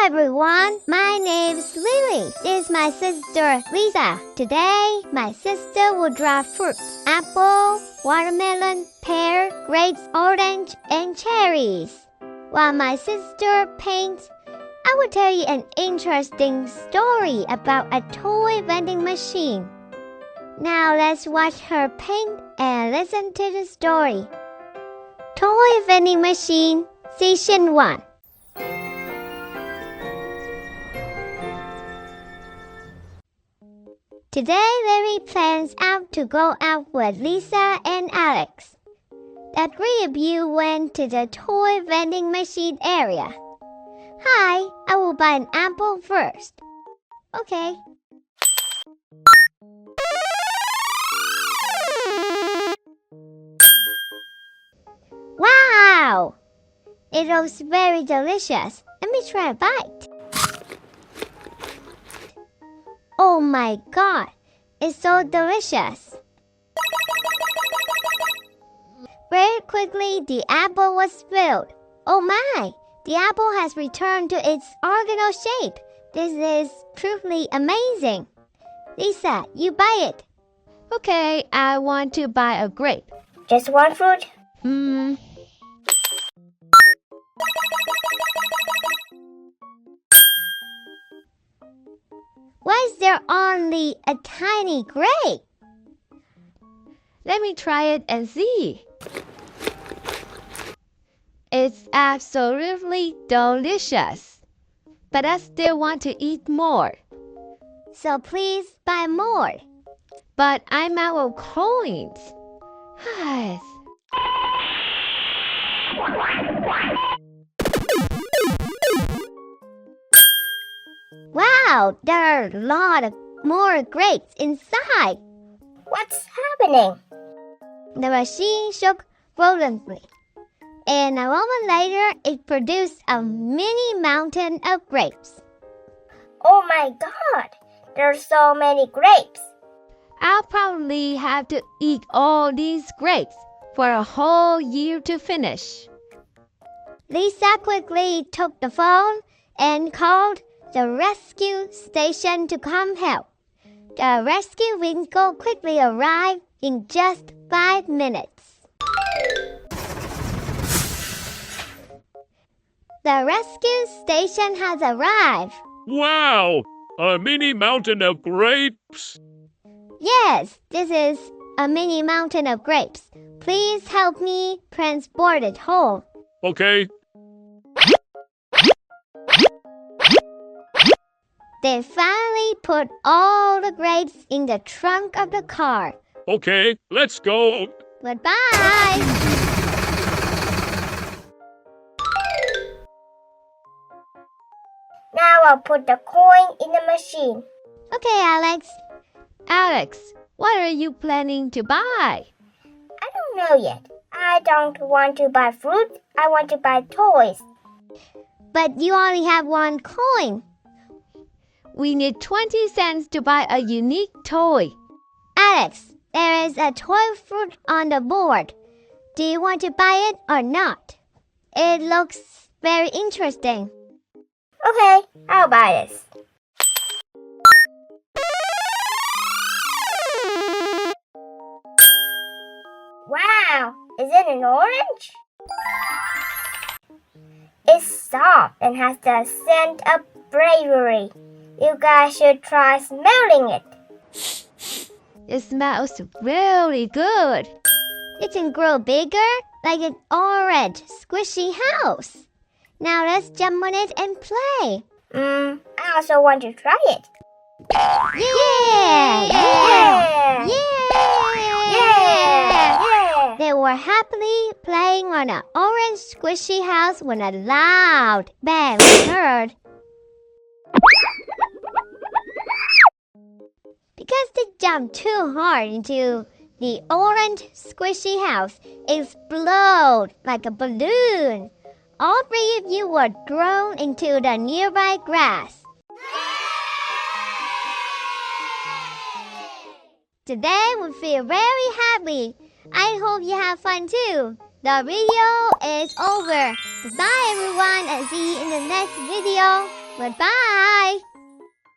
everyone, my name's Lili. This is my sister Lisa. Today, my sister will draw fruit: apple, watermelon, pear, grapes, orange, and cherries. While my sister paints, I will tell you an interesting story about a toy vending machine. Now let's watch her paint and listen to the story. Toy Vending Machine, Season 1. Today, Lily plans out to go out with Lisa and Alex. The three of you went to the toy vending machine area. Hi, I will buy an apple first. Okay. Wow! It looks very delicious. Let me try a bite. Oh my god, it's so delicious. Very quickly, the apple was filled. Oh my, the apple has returned to its original shape. This is truly amazing. Lisa, you buy it. Okay, I want to buy a grape. Just one fruit? Why is there only a tiny grape? Let me try it and see. It's absolutely delicious. But I still want to eat more. So please buy more. But I'm out of coins. Wow, there are a lot of more grapes inside. What's happening? The machine shook violently, and a moment later it produced a mini mountain of grapes. Oh my god, there's so many grapes. I'll probably have to eat all these grapes for a whole year to finish. Lisa quickly took the phone and called the rescue station to come help. The rescue vehicle quickly arrived in just 5 minutes. The rescue station has arrived. Wow! A mini mountain of grapes? Yes, this is a mini mountain of grapes. Please help me transport it home. Okay. They finally put all the grapes in the trunk of the car. Okay, let's go. Goodbye! Now I'll put the coin in the machine. Okay, Alex. Alex, what are you planning to buy? I don't know yet. I don't want to buy fruit. I want to buy toys. But you only have one coin. We need 20 cents to buy a unique toy. Alex, there is a toy fruit on the board. Do you want to buy it or not? It looks very interesting. Okay, I'll buy this. Wow, is it an orange? It's soft and has the scent of bravery. You guys should try smelling it. It smells really good. It can grow bigger like an orange squishy house. Now let's jump on it and play. I also want to try it. Yeah! Yeah! Yeah! Yeah! They were happily playing on an orange squishy house when a loud bang was heard. Because they jumped too hard into the orange squishy house, it exploded like a balloon. All three of you were thrown into the nearby grass. Today we feel very happy. I hope you have fun too. The video is over. Goodbye everyone and see you in the next video. Goodbye.